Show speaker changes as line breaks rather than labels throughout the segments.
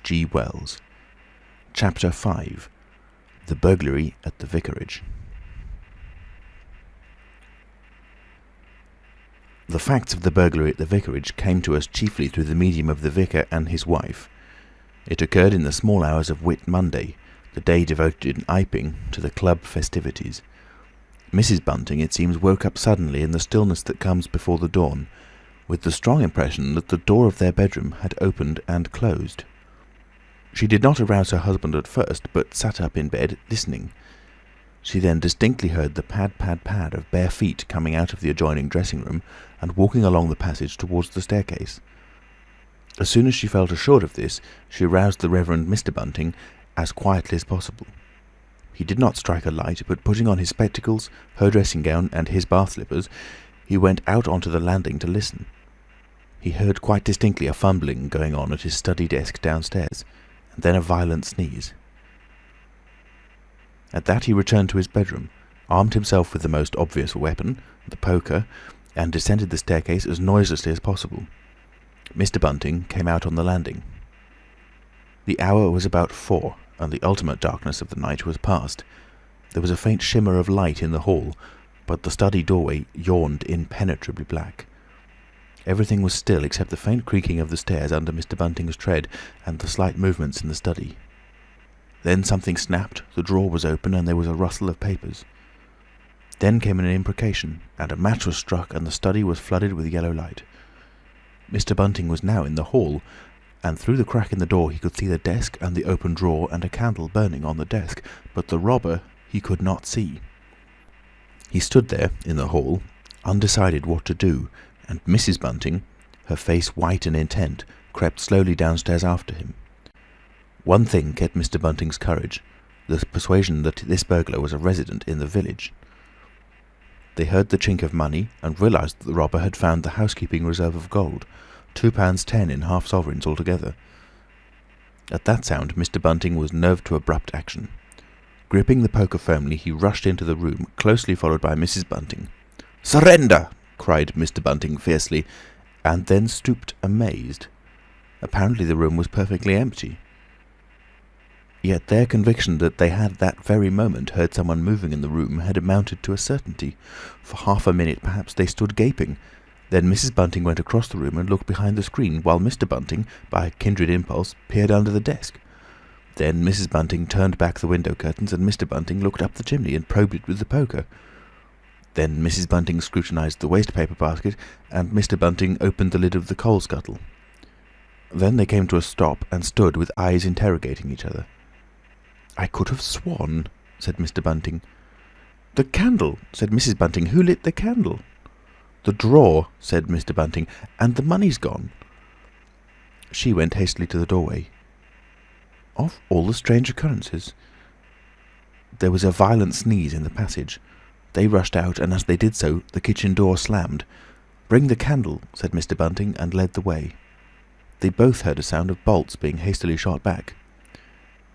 H.G. Wells. Chapter 5. The Burglary at the Vicarage. The facts of the burglary at the vicarage came to us chiefly through the medium of the vicar and his wife. It occurred in the small hours of Whit Monday, the day devoted in Iping to the club festivities. Mrs. Bunting, it seems, woke up suddenly in the stillness that comes before the dawn, with the strong impression that the door of their bedroom had opened and closed. She did not arouse her husband at first, but sat up in bed, listening. She then distinctly heard the pad, pad, pad of bare feet coming out of the adjoining dressing-room and walking along the passage towards the staircase. As soon as she felt assured of this, she roused the Reverend Mr. Bunting as quietly as possible. He did not strike a light, but putting on his spectacles, her dressing gown, and his bath slippers, he went out onto the landing to listen. He heard quite distinctly a fumbling going on at his study desk downstairs, and then a violent sneeze. At that he returned to his bedroom, armed himself with the most obvious weapon, the poker, and descended the staircase as noiselessly as possible. Mr. Bunting came out on the landing. The hour was about 4, and the ultimate darkness of the night was past. There was a faint shimmer of light in the hall, but the study doorway yawned impenetrably black. Everything was still except the faint creaking of the stairs under Mr. Bunting's tread and the slight movements in the study. Then something snapped, the drawer was open, and there was a rustle of papers. Then came an imprecation, and a match was struck, and the study was flooded with yellow light. Mr. Bunting was now in the hall, and through the crack in the door he could see the desk and the open drawer and a candle burning on the desk, but the robber he could not see. He stood there in the hall, undecided what to do, and Mrs. Bunting, her face white and intent, crept slowly downstairs after him. One thing kept Mr. Bunting's courage, the persuasion that this burglar was a resident in the village. They heard the chink of money and realised that the robber had found the housekeeping reserve of gold, £2.10 in half sovereigns altogether. At that sound Mr. Bunting was nerved to abrupt action. Gripping the poker firmly, he rushed into the room, closely followed by Mrs. Bunting. "Surrender!" cried Mr. Bunting fiercely, and then stooped amazed. Apparently the room was perfectly empty. Yet their conviction that they had that very moment heard someone moving in the room had amounted to a certainty. For half a minute perhaps they stood gaping. Then Mrs. Bunting went across the room and looked behind the screen, while Mr. Bunting, by a kindred impulse, peered under the desk. Then Mrs. Bunting turned back the window curtains, and Mr. Bunting looked up the chimney and probed it with the poker. Then Mrs. Bunting scrutinised the waste-paper basket, and Mr. Bunting opened the lid of the coal scuttle. Then they came to a stop and stood with eyes interrogating each other. "I could have sworn," said Mr. Bunting. "The candle," said Mrs. Bunting. "Who lit the candle?" "The drawer," said Mr. Bunting. "And the money's gone." She went hastily to the doorway. Of all the strange occurrences! There was a violent sneeze in the passage. They rushed out, and as they did so, the kitchen door slammed. "Bring the candle," said Mr. Bunting, and led the way. They both heard a sound of bolts being hastily shot back.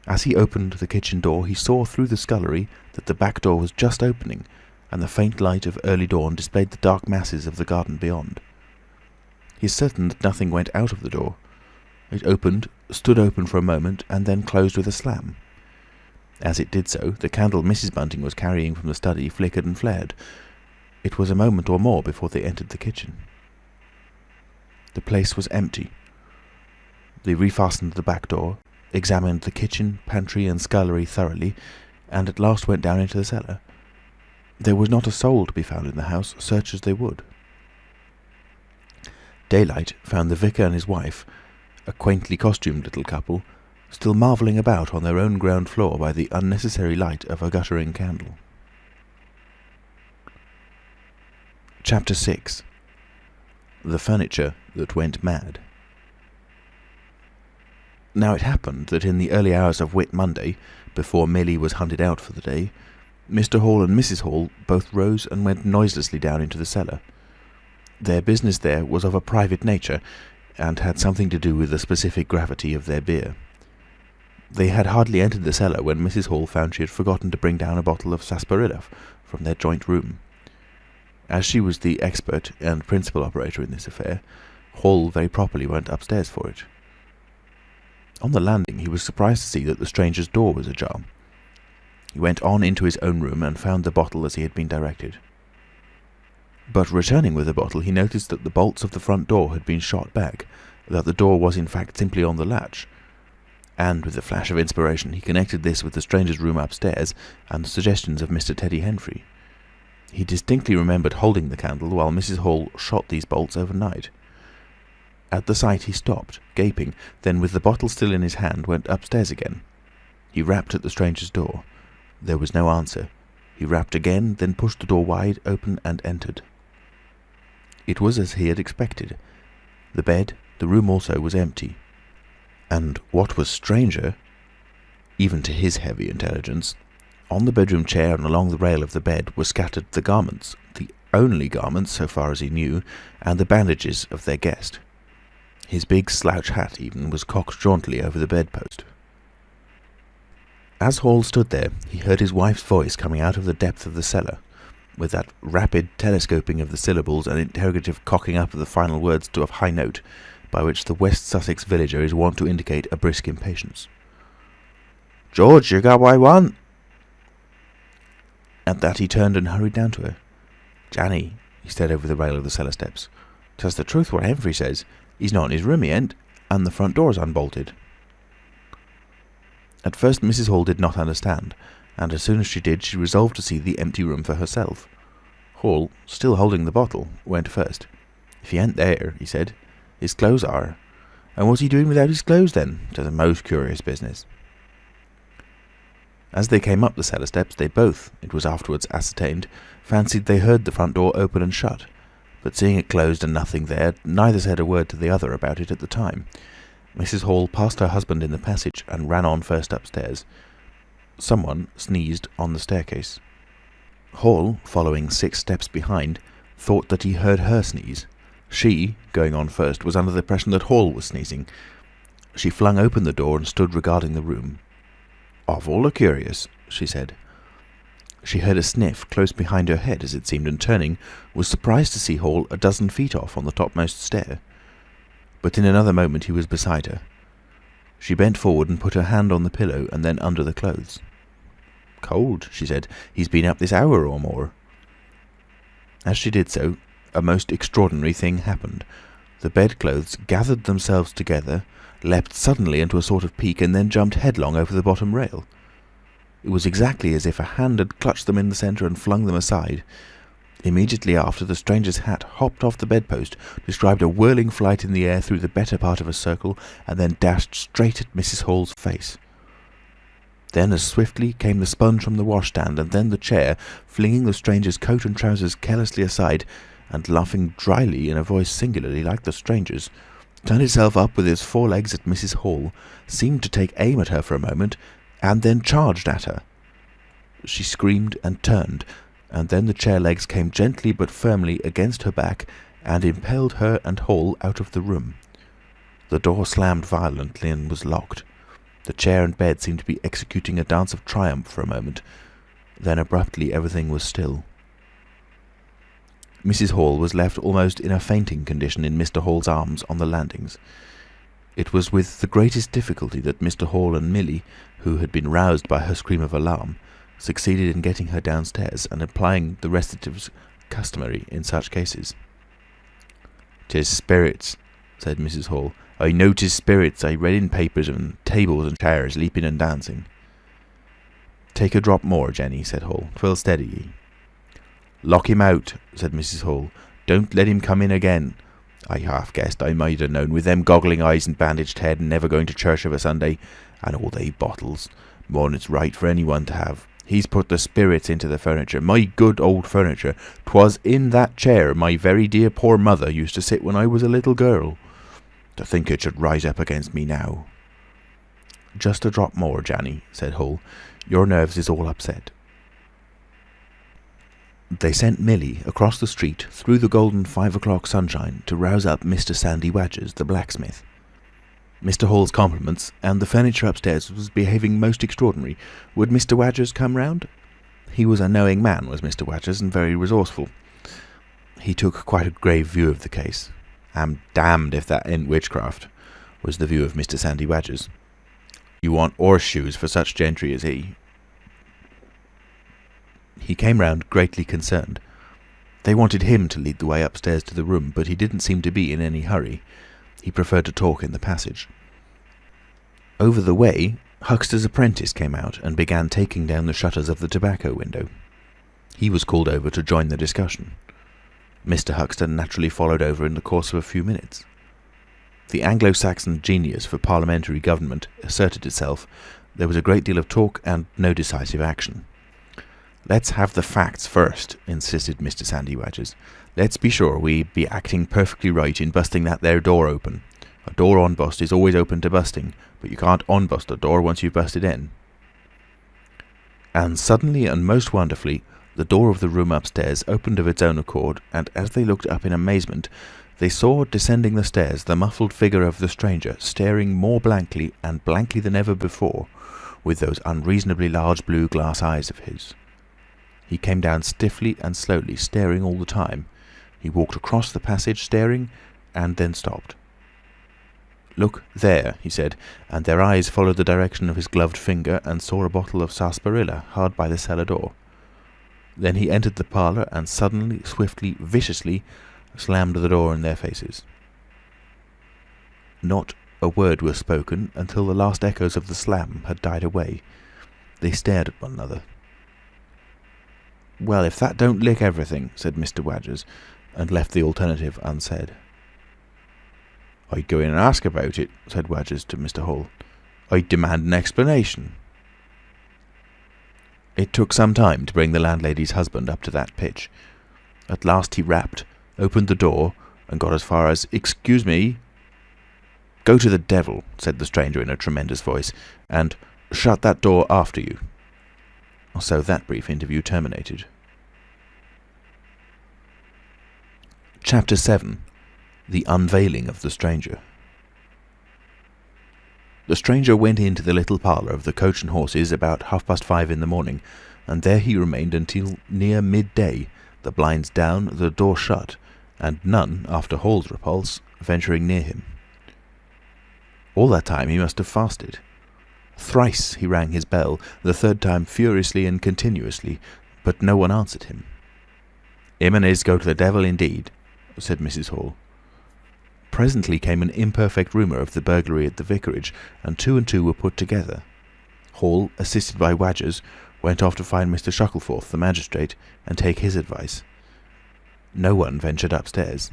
As he opened the kitchen door, he saw through the scullery that the back door was just opening, and the faint light of early dawn displayed the dark masses of the garden beyond. He is certain that nothing went out of the door. It opened, stood open for a moment, and then closed with a slam. As it did so, the candle Mrs. Bunting was carrying from the study flickered and flared. It was a moment or more before they entered the kitchen. The place was empty. They refastened the back door, examined the kitchen, pantry, and scullery thoroughly, and at last went down into the cellar. There was not a soul to be found in the house, search as they would. Daylight found the vicar and his wife, a quaintly costumed little couple, still marvelling about on their own ground floor by the unnecessary light of a guttering candle. Chapter 6. The Furniture that Went Mad. Now it happened that in the early hours of Whit Monday, before Millie was hunted out for the day, Mr. Hall and Mrs. Hall both rose and went noiselessly down into the cellar. Their business there was of a private nature, and had something to do with the specific gravity of their beer. They had hardly entered the cellar when Mrs. Hall found she had forgotten to bring down a bottle of sarsaparilla from their joint room. As she was the expert and principal operator in this affair, Hall very properly went upstairs for it. On the landing he was surprised to see that the stranger's door was ajar. He went on into his own room and found the bottle as he had been directed. But returning with the bottle, he noticed that the bolts of the front door had been shot back, that the door was in fact simply on the latch. And with a flash of inspiration, he connected this with the stranger's room upstairs and the suggestions of Mr. Teddy Henfrey. He distinctly remembered holding the candle while Mrs. Hall shot these bolts overnight. At the sight he stopped, gaping, then with the bottle still in his hand went upstairs again. He rapped at the stranger's door. There was no answer. He rapped again, then pushed the door wide open and entered. It was as he had expected. The bed, the room also, was empty. And what was stranger, even to his heavy intelligence, on the bedroom chair and along the rail of the bed were scattered the garments, the only garments, so far as he knew, and the bandages of their guest. His big slouch hat, even, was cocked jauntily over the bedpost. As Hall stood there, he heard his wife's voice coming out of the depth of the cellar, with that rapid telescoping of the syllables and interrogative cocking up of the final words to a high note, by which the West Sussex villager is wont to indicate a brisk impatience. "George, you got what I want?" At that he turned and hurried down to her. "Janny," he said over the rail of the cellar steps, "'tis the truth what Henfrey says. He's not in his room, he ain't, and the front door's unbolted." At first Mrs. Hall did not understand, and as soon as she did, she resolved to see the empty room for herself. Hall, still holding the bottle, went first. "If he ain't there," he said, "his clothes are. And what's he doing without his clothes then? 'Tis a most curious business." As they came up the cellar steps, they both, it was afterwards ascertained, fancied they heard the front door open and shut, but seeing it closed and nothing there, neither said a word to the other about it at the time. Mrs. Hall passed her husband in the passage and ran on first upstairs. Someone sneezed on the staircase. Hall, following 6 steps behind, thought that he heard her sneeze. She, going on first, was under the impression that Hall was sneezing. She flung open the door and stood regarding the room. "Awful a curious," she said. She heard a sniff close behind her head, as it seemed, and turning, was surprised to see Hall a dozen feet off on the topmost stair. But in another moment he was beside her. She bent forward and put her hand on the pillow and then under the clothes. "Cold," she said. "He's been up this hour or more." As she did so, a most extraordinary thing happened. The bedclothes gathered themselves together, leapt suddenly into a sort of peak, and then jumped headlong over the bottom rail. It was exactly as if a hand had clutched them in the centre and flung them aside. Immediately after, the stranger's hat hopped off the bedpost, described a whirling flight in the air through the better part of a circle, and then dashed straight at Mrs. Hall's face. Then as swiftly came the sponge from the washstand, and then the chair, flinging the stranger's coat and trousers carelessly aside, and laughing dryly in a voice singularly like the stranger's, turned itself up with its 4 legs at Mrs. Hall, seemed to take aim at her for a moment, and then charged at her. She screamed and turned, and then the chair legs came gently but firmly against her back and impelled her and Hall out of the room. The door slammed violently and was locked. The chair and bed seemed to be executing a dance of triumph for a moment. Then abruptly everything was still. Mrs. Hall was left almost in a fainting condition in Mr. Hall's arms on the landings. It was with the greatest difficulty that Mr. Hall and Millie, who had been roused by her scream of alarm, succeeded in getting her downstairs and applying the restoratives customary in such cases. "'Tis spirits," said Mrs. Hall. "I know 'tis spirits. I read in papers and tables and chairs leaping and dancing." "Take a drop more, Jenny," said Hall. "'Twill steady ye." "Lock him out," said Mrs. Hall. "Don't let him come in again. I half guessed, I might have known, with them goggling eyes and bandaged head and never going to church of a Sunday, and all they bottles. More than it's right for anyone to have. He's put the spirits into the furniture. My good old furniture. 'Twas in that chair my very dear poor mother used to sit when I was a little girl. To think it should rise up against me now." "Just a drop more, Janny," said Hall. "Your nerves is all upset." They sent Millie across the street through the golden 5 o'clock sunshine to rouse up Mr. Sandy Wadgers, the blacksmith. Mr. Hall's compliments, and the furniture upstairs was behaving most extraordinary. Would Mr. Wadgers come round? He was a knowing man, was Mr. Wadgers, and very resourceful. He took quite a grave view of the case. "I'm damned if that ain't witchcraft," was the view of Mr. Sandy Wadgers. You want horseshoes for such gentry as he." He came round greatly concerned. They wanted him to lead the way upstairs to the room, but he didn't seem to be in any hurry. He preferred to talk in the passage. Over the way, Huxter's apprentice came out and began taking down the shutters of the tobacco window. He was called over to join the discussion. Mr. Huxter naturally followed over in the course of a few minutes. The Anglo-Saxon genius for parliamentary government asserted itself. There was a great deal of talk and no decisive action. "Let's have the facts first," insisted Mr. Sandy Wadgers. "Let's be sure we be acting perfectly right in busting that there door open. A door on-bust is always open to busting, but you can't on-bust a door once you've busted in." And suddenly and most wonderfully, the door of the room upstairs opened of its own accord, and as they looked up in amazement, they saw descending the stairs the muffled figure of the stranger, staring more blankly and blankly than ever before, with those unreasonably large blue glass eyes of his. He came down stiffly and slowly, staring all the time. He walked across the passage, staring, and then stopped. "Look there," he said, and their eyes followed the direction of his gloved finger and saw a bottle of sarsaparilla hard by the cellar door. Then he entered the parlour and suddenly, swiftly, viciously slammed the door in their faces. Not a word was spoken until the last echoes of the slam had died away. They stared at one another. "Well, if that don't lick everything," said Mr. Wadgers, and left the alternative unsaid. "I'd go in and ask about it," said Wadgers to Mr. Hall. "I'd demand an explanation." It took some time to bring the landlady's husband up to that pitch. At last he rapped, opened the door, and got as far as "Excuse me." "Go to the devil," said the stranger in a tremendous voice, "and shut that door after you." So that brief interview terminated. Chapter 7. The Unveiling of the Stranger. The stranger went into the little parlour of the Coach and Horses about 5:30 in the morning, and there he remained until near midday, the blinds down, the door shut, and none, after Hall's repulse, venturing near him. All that time he must have fasted. Thrice he rang his bell, the third time furiously and continuously, but no one answered him. "Him and his go to the devil indeed," said Mrs. Hall. Presently came an imperfect rumour of the burglary at the vicarage, and two were put together. Hall, assisted by Wadgers, went off to find Mr. Shuttleforth, the magistrate, and take his advice. No one ventured upstairs.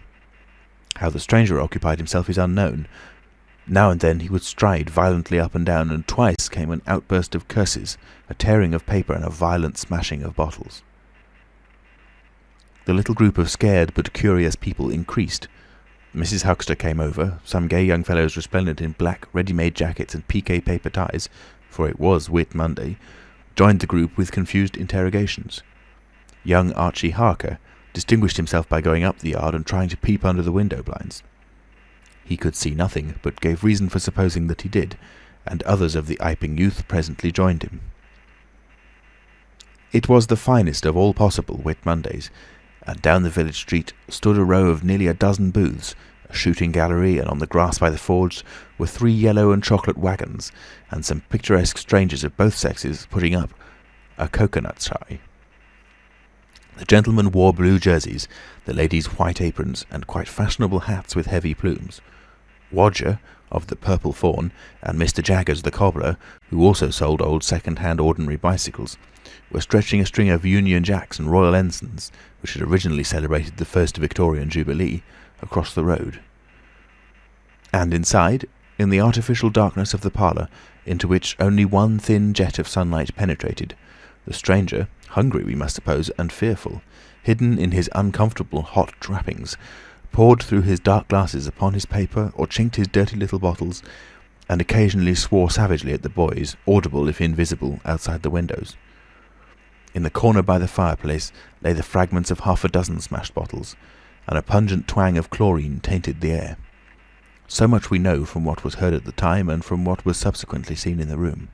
How the stranger occupied himself is unknown. Now and then he would stride violently up and down, and twice came an outburst of curses, a tearing of paper, and a violent smashing of bottles. The little group of scared but curious people increased. Mrs. Huxter came over, some gay young fellows resplendent in black ready-made jackets and piqué paper ties, for it was Whit Monday, joined the group with confused interrogations. Young Archie Harker distinguished himself by going up the yard and trying to peep under the window blinds. He could see nothing, but gave reason for supposing that he did, and others of the Iping youth presently joined him. It was the finest of all possible Whit Mondays, and down the village street stood a row of nearly a dozen booths, a shooting gallery, and on the grass by the forge were 3 yellow and chocolate waggons, and some picturesque strangers of both sexes putting up a cocoanut shy. The gentlemen wore blue jerseys, the ladies white aprons, and quite fashionable hats with heavy plumes. Wodger, of the Purple Fawn, and Mr. Jaggers, the cobbler, who also sold old second-hand ordinary bicycles, were stretching a string of Union Jacks and Royal Ensigns, which had originally celebrated the first Victorian Jubilee, across the road. And inside, in the artificial darkness of the parlour, into which only one thin jet of sunlight penetrated, the stranger, hungry we must suppose, and fearful, hidden in his uncomfortable hot trappings, pored through his dark glasses upon his paper, or chinked his dirty little bottles, and occasionally swore savagely at the boys, audible if invisible, outside the windows. In the corner by the fireplace lay the fragments of 6 smashed bottles, and a pungent twang of chlorine tainted the air. So much we know from what was heard at the time, and from what was subsequently seen in the room.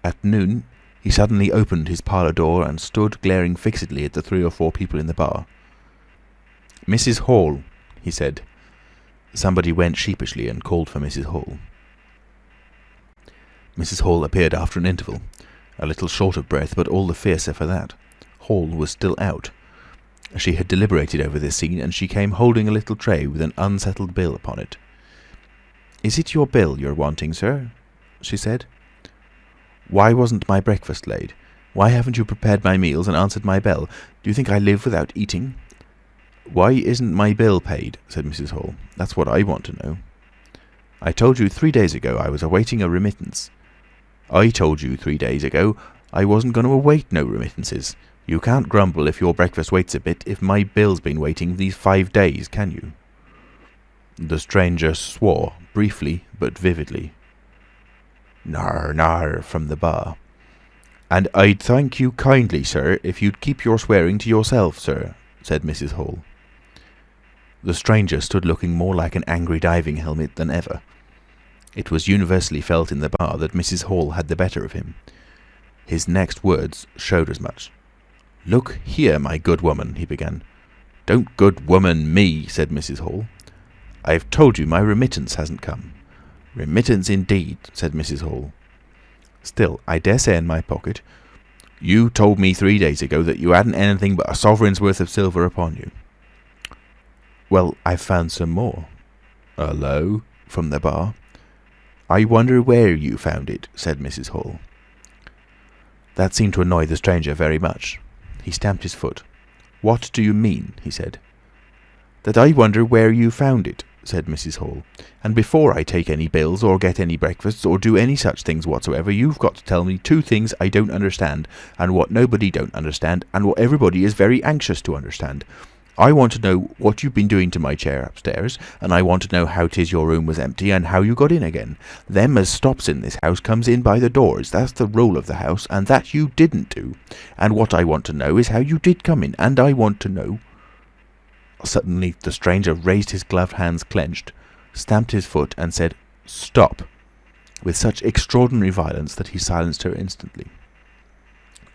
At noon he suddenly opened his parlour door and stood glaring fixedly at the 3 or 4 people in the bar. "Mrs. Hall," he said. Somebody went sheepishly and called for Mrs. Hall. Mrs. Hall appeared after an interval, a little short of breath, but all the fiercer for that. Hall was still out. She had deliberated over this scene, and she came holding a little tray with an unsettled bill upon it. "Is it your bill you're wanting, sir?" she said. "Why wasn't my breakfast laid? Why haven't you prepared my meals and answered my bell? Do you think I live without eating?" "Why isn't my bill paid?" said Mrs. Hall. "That's what I want to know." "I told you 3 days ago I was awaiting a remittance." "I told you 3 days ago I wasn't going to await no remittances. You can't grumble if your breakfast waits a bit if my bill's been waiting these 5 days, can you?" The stranger swore, briefly but vividly. "Nar, nar," from the bar. "And I'd thank you kindly, sir, if you'd keep your swearing to yourself, sir," said Mrs. Hall. The stranger stood looking more like an angry diving helmet than ever. It was universally felt in the bar that Mrs. Hall had the better of him. His next words showed as much. "Look here, my good woman," he began. "Don't good woman me," said Mrs. Hall. "I've told you my remittance hasn't come." "Remittance indeed," said Mrs. Hall. "Still, I dare say in my pocket. You told me 3 days ago that you hadn't anything but a sovereign's worth of silver upon you." "Well, I've found some more." "Hullo," from the bar. "I wonder where you found it," said Mrs. Hall. That seemed to annoy the stranger very much. He stamped his foot. "What do you mean?" he said. "That I wonder where you found it," said Mrs. Hall. "And before I take any bills or get any breakfasts or do any such things whatsoever, you've got to tell me 2 things I don't understand, and what nobody don't understand, and what everybody is very anxious to understand. I want to know what you've been doing to my chair upstairs, and I want to know how 'tis your room was empty, and how you got in again. Them as stops in this house comes in by the doors, that's the rule of the house, and that you didn't do. And what I want to know is how you did come in, and I want to know—" Suddenly the stranger raised his gloved hands clenched, stamped his foot, and said, "Stop!" with such extraordinary violence that he silenced her instantly.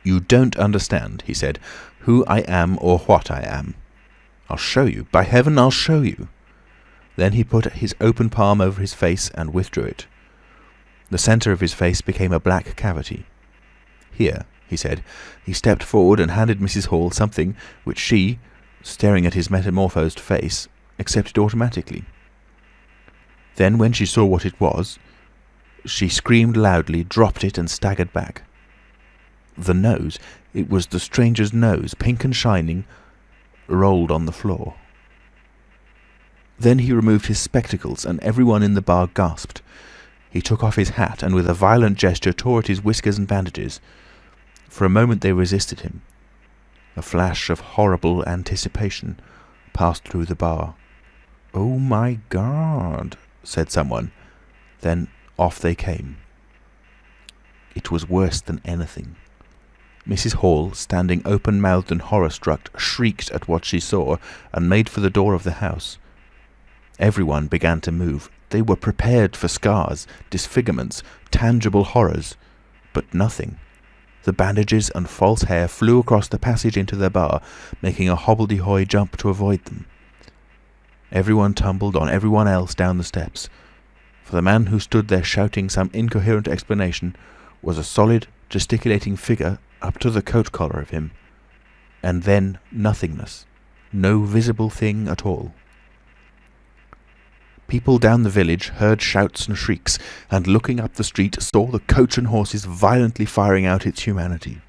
"You don't understand," he said, "who I am or what I am. I'll show you. By heaven, I'll show you." Then he put his open palm over his face and withdrew it. The centre of his face became a black cavity. "Here," he said. He stepped forward and handed Mrs. Hall something which she, staring at his metamorphosed face, accepted automatically. Then, when she saw what it was, she screamed loudly, dropped it, and staggered back. The nose, it was the stranger's nose, pink and shining, rolled on the floor. Then he removed his spectacles, and everyone in the bar gasped. He took off his hat, and with a violent gesture tore at his whiskers and bandages. For a moment they resisted him. A flash of horrible anticipation passed through the bar. "Oh my God!" said someone. Then off they came. It was worse than anything. Mrs. Hall, standing open-mouthed and horror-struck, shrieked at what she saw, and made for the door of the house. Everyone began to move. They were prepared for scars, disfigurements, tangible horrors. But nothing. The bandages and false hair flew across the passage into the bar, making a hobbledehoy jump to avoid them. Everyone tumbled on everyone else down the steps. For the man who stood there shouting some incoherent explanation was a solid, gesticulating figure up to the coat collar of him, and then nothingness, no visible thing at all. People down the village heard shouts and shrieks, and looking up the street saw the coach and horses violently firing out its humanity.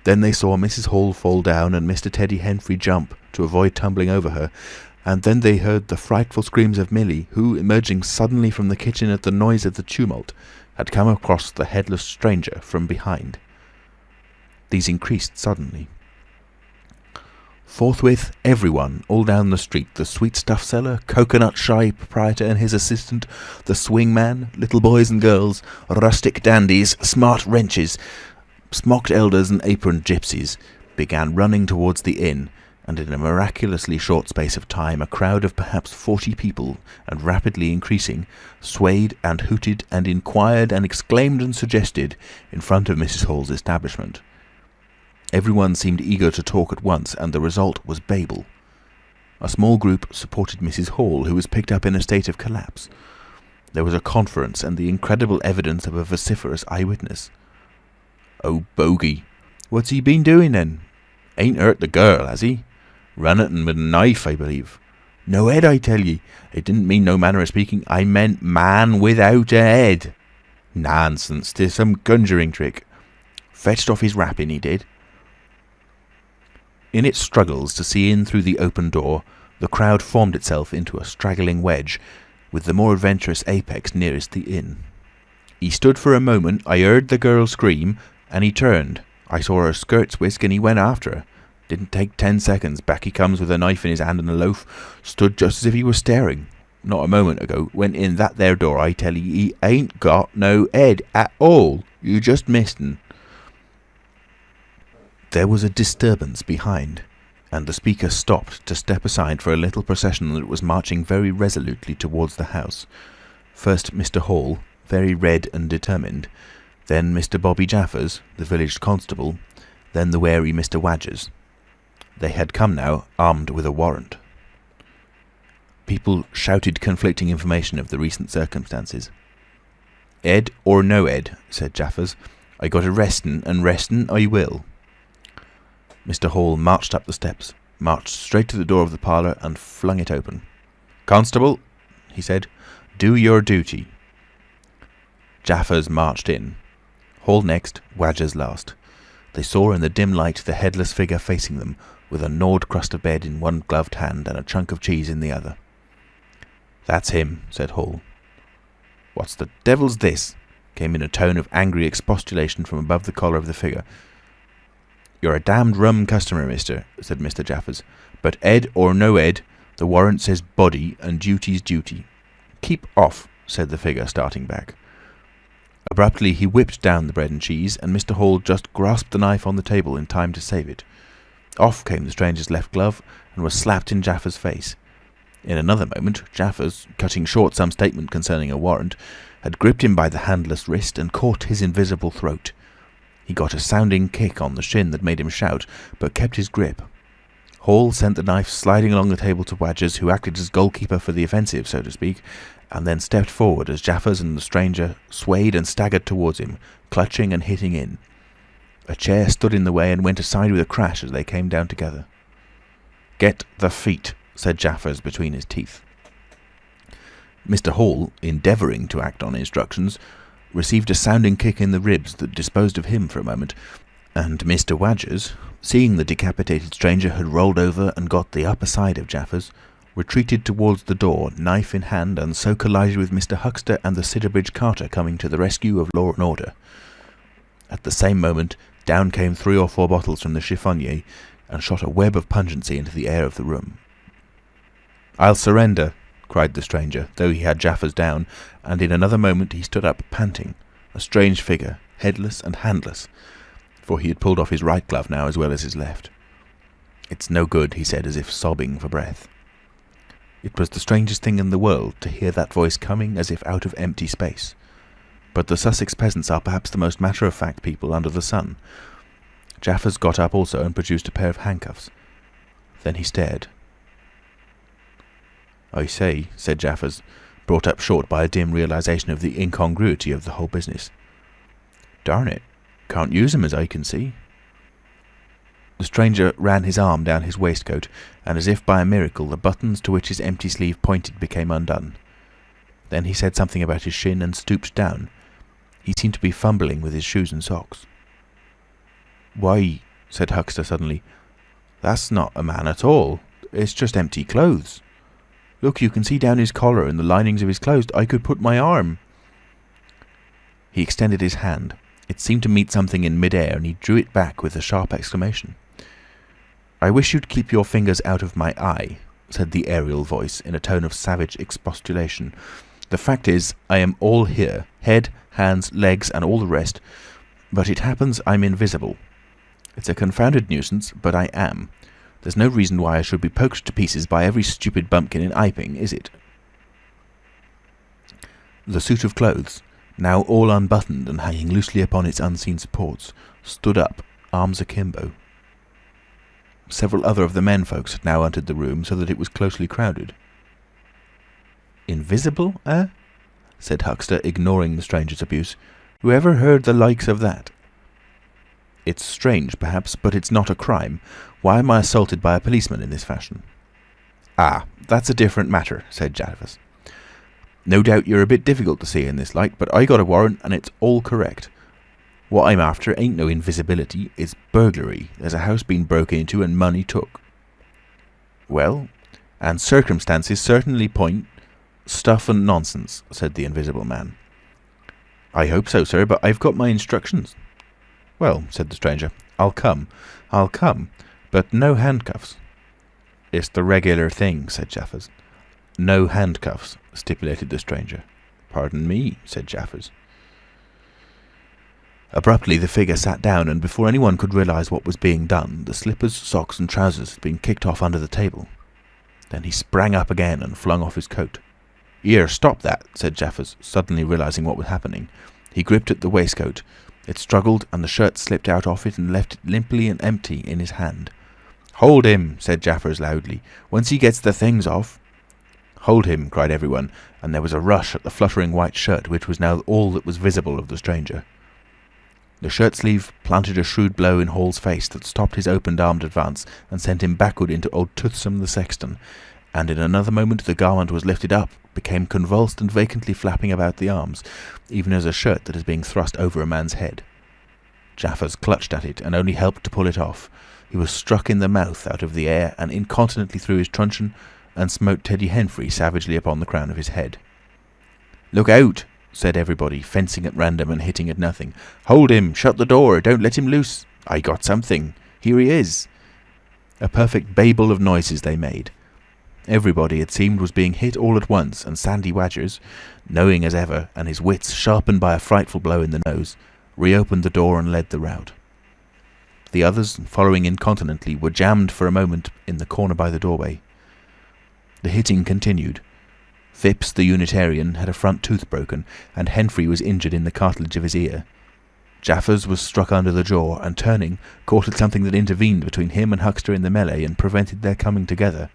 Then they saw Mrs. Hall fall down and Mr. Teddy Henfrey jump to avoid tumbling over her, and then they heard the frightful screams of Millie, who, emerging suddenly from the kitchen at the noise of the tumult, had come across the headless stranger from behind. These increased suddenly. Forthwith, everyone, all down the street, the sweet-stuff seller, coconut-shy proprietor and his assistant, the swing-man, little boys and girls, rustic dandies, smart wenches, smocked elders and aproned gypsies, began running towards the inn, and in a miraculously short space of time a crowd of perhaps 40 people, and rapidly increasing, swayed and hooted and inquired and exclaimed and suggested in front of Mrs. Hall's establishment. Everyone seemed eager to talk at once, and the result was Babel. A small group supported Mrs. Hall, who was picked up in a state of collapse. There was a conference and the incredible evidence of a vociferous eyewitness. "Oh, bogey! What's he been doing then? Ain't hurt the girl, has he? Run at 'en with a knife, I believe. No head, I tell ye. It didn't mean no manner of speaking. I meant man without a head. Nonsense, 'tis some conjuring trick. Fetched off his wrapping, he did." In its struggles to see in through the open door, the crowd formed itself into a straggling wedge, with the more adventurous apex nearest the inn. "He stood for a moment. I heard the girl scream, and he turned. I saw her skirts whisk, and he went after her. Didn't take 10 seconds. Back he comes with a knife in his hand and a loaf. Stood just as if he was staring. Not a moment ago. Went in that there door. I tell ye, he ain't got no head at all. You just missed un." There was a disturbance behind, and the speaker stopped to step aside for a little procession that was marching very resolutely towards the house. First Mr. Hall, very red and determined, then Mr. Bobby Jaffers, the village constable, then the wary Mr. Wadgers. They had come now, armed with a warrant. People shouted conflicting information of the recent circumstances. "Ed or no Ed," said Jaffers, "I got arrestin', and restin' I will." Mr. Hall marched up the steps, marched straight to the door of the parlour and flung it open. "Constable," he said, "do your duty." Jaffers marched in. Hall next, Wadgers last. They saw in the dim light the headless figure facing them, with a gnawed crust of bread in one gloved hand and a chunk of cheese in the other. "That's him," said Hall. "What the devil's this?" came in a tone of angry expostulation from above the collar of the figure. "You're a damned rum customer, mister," said Mr. Jaffers. "But Ed or no Ed, the warrant says body, and duty's duty." "Keep off," said the figure, starting back. Abruptly he whipped down the bread and cheese, and Mr. Hall just grasped the knife on the table in time to save it. Off came the stranger's left glove, and was slapped in Jaffers' face. In another moment, Jaffers, cutting short some statement concerning a warrant, had gripped him by the handless wrist and caught his invisible throat. He got a sounding kick on the shin that made him shout, but kept his grip. Hall sent the knife sliding along the table to Wadgers, who acted as goalkeeper for the offensive, so to speak, and then stepped forward as Jaffers and the stranger swayed and staggered towards him, clutching and hitting in. A chair stood in the way and went aside with a crash as they came down together. "Get the feet," said Jaffers between his teeth. Mr. Hall, endeavouring to act on instructions, received a sounding kick in the ribs that disposed of him for a moment, and Mr. Wadgers, seeing the decapitated stranger had rolled over and got the upper side of Jaffers, retreated towards the door, knife in hand, and so collided with Mr. Huxter and the Sidderbridge carter coming to the rescue of law and order. At the same moment, down came 3 or 4 bottles from the chiffonnier, and shot a web of pungency into the air of the room. "I'll surrender," cried the stranger, though he had Jaffers down, and in another moment he stood up panting, a strange figure, headless and handless, for he had pulled off his right glove now as well as his left. "It's no good," he said, as if sobbing for breath. It was the strangest thing in the world to hear that voice coming as if out of empty space. But the Sussex peasants are perhaps the most matter-of-fact people under the sun. Jaffers got up also and produced a pair of handcuffs. Then he stared. "I say," said Jaffers, brought up short by a dim realisation of the incongruity of the whole business. "Darn it, can't use 'em as I can see." The stranger ran his arm down his waistcoat, and as if by a miracle the buttons to which his empty sleeve pointed became undone. Then he said something about his shin and stooped down. He seemed to be fumbling with his shoes and socks. "Why," said Huxter suddenly, "that's not a man at all. It's just empty clothes. Look, you can see down his collar and the linings of his clothes. I could put my arm." He extended his hand. It seemed to meet something in mid-air, and he drew it back with a sharp exclamation. "I wish you'd keep your fingers out of my eye," said the aerial voice in a tone of savage expostulation. "The fact is, I am all here, head, hands, legs, and all the rest, but it happens I'm invisible. It's a confounded nuisance, but I am. There's no reason why I should be poked to pieces by every stupid bumpkin in Iping, is it?" The suit of clothes, now all unbuttoned and hanging loosely upon its unseen supports, stood up, arms akimbo. Several other of the men-folks had now entered the room, so that it was closely crowded. "Invisible, eh?" said Huxter, ignoring the stranger's abuse. "Who ever heard the likes of that?" "It's strange, perhaps, but it's not a crime. Why am I assaulted by a policeman in this fashion?" "Ah, that's a different matter," said Jaffers. "No doubt you're a bit difficult to see in this light, but I got a warrant and it's all correct. What I'm after ain't no invisibility, it's burglary. There's a house been broke into and money took." "Well, and circumstances certainly point—" "Stuff and nonsense," said the Invisible Man. "I hope so, sir, but I've got my instructions." "Well," said the stranger, I'll come, but no handcuffs." "It's the regular thing," said Jaffers. "No handcuffs," stipulated the stranger. "Pardon me," said Jaffers. Abruptly the figure sat down, and before anyone could realise what was being done, the slippers, socks and trousers had been kicked off under the table. Then he sprang up again and flung off his coat. "Here, stop that," said Jaffers, suddenly realising what was happening. He gripped at the waistcoat. It struggled, and the shirt slipped out of it and left it limply and empty in his hand. "Hold him," said Jaffers loudly. "Once he gets the things off—" "Hold him," cried everyone, and there was a rush at the fluttering white shirt, which was now all that was visible of the stranger. The shirt sleeve planted a shrewd blow in Hall's face that stopped his open-armed advance and sent him backward into old Toothsome the sexton, and in another moment the garment was lifted up, became convulsed and vacantly flapping about the arms, even as a shirt that is being thrust over a man's head. Jaffers clutched at it and only helped to pull it off. He was struck in the mouth out of the air and incontinently threw his truncheon and smote Teddy Henfrey savagely upon the crown of his head. "Look out!" said everybody, fencing at random and hitting at nothing. "Hold him! Shut the door! Don't let him loose! I got something! Here he is!" A perfect babel of noises they made. Everybody, it seemed, was being hit all at once, and Sandy Wadgers, knowing as ever, and his wits sharpened by a frightful blow in the nose, reopened the door and led the rout. The others, following incontinently, were jammed for a moment in the corner by the doorway. The hitting continued. Phipps, the Unitarian, had a front tooth broken, and Henfrey was injured in the cartilage of his ear. Jaffers was struck under the jaw, and turning, caught at something that intervened between him and Huxter in the melee and prevented their coming together.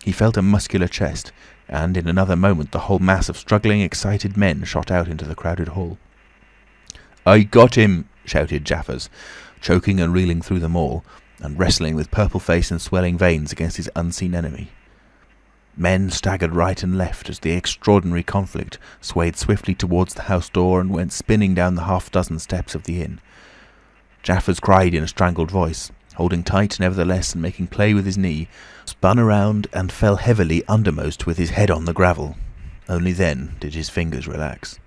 He felt a muscular chest, and in another moment the whole mass of struggling, excited men shot out into the crowded hall. "I got him!" shouted Jaffers, choking and reeling through them all, and wrestling with purple face and swelling veins against his unseen enemy. Men staggered right and left as the extraordinary conflict swayed swiftly towards the house door and went spinning down the half-dozen steps of the inn. Jaffers cried in a strangled voice, holding tight nevertheless and making play with his knee, spun around and fell heavily undermost with his head on the gravel. Only then did his fingers relax.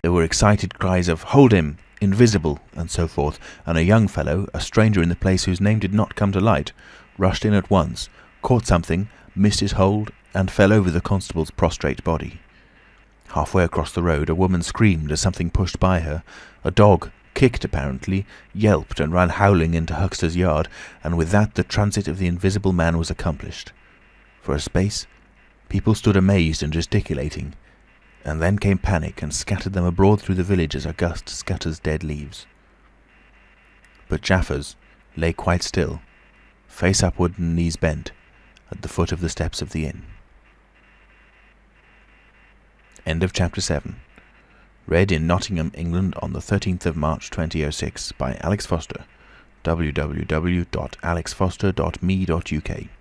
There were excited cries of "Hold him!" "Invisible!" and so forth, and a young fellow, a stranger in the place whose name did not come to light, rushed in at once, caught something, missed his hold, and fell over the constable's prostrate body. Halfway across the road a woman screamed as something pushed by her. A dog, kicked apparently, yelped and ran howling into Huxter's yard, and with that the transit of the Invisible Man was accomplished. For a space people stood amazed and gesticulating, and then came panic and scattered them abroad through the village as a gust scatters dead leaves. But Jaffers lay quite still, face upward and knees bent, at the foot of the steps of the inn. End of Chapter 7. Read in Nottingham, England on the 13th of March 2006 by Alex Foster. www.alexfoster.me.uk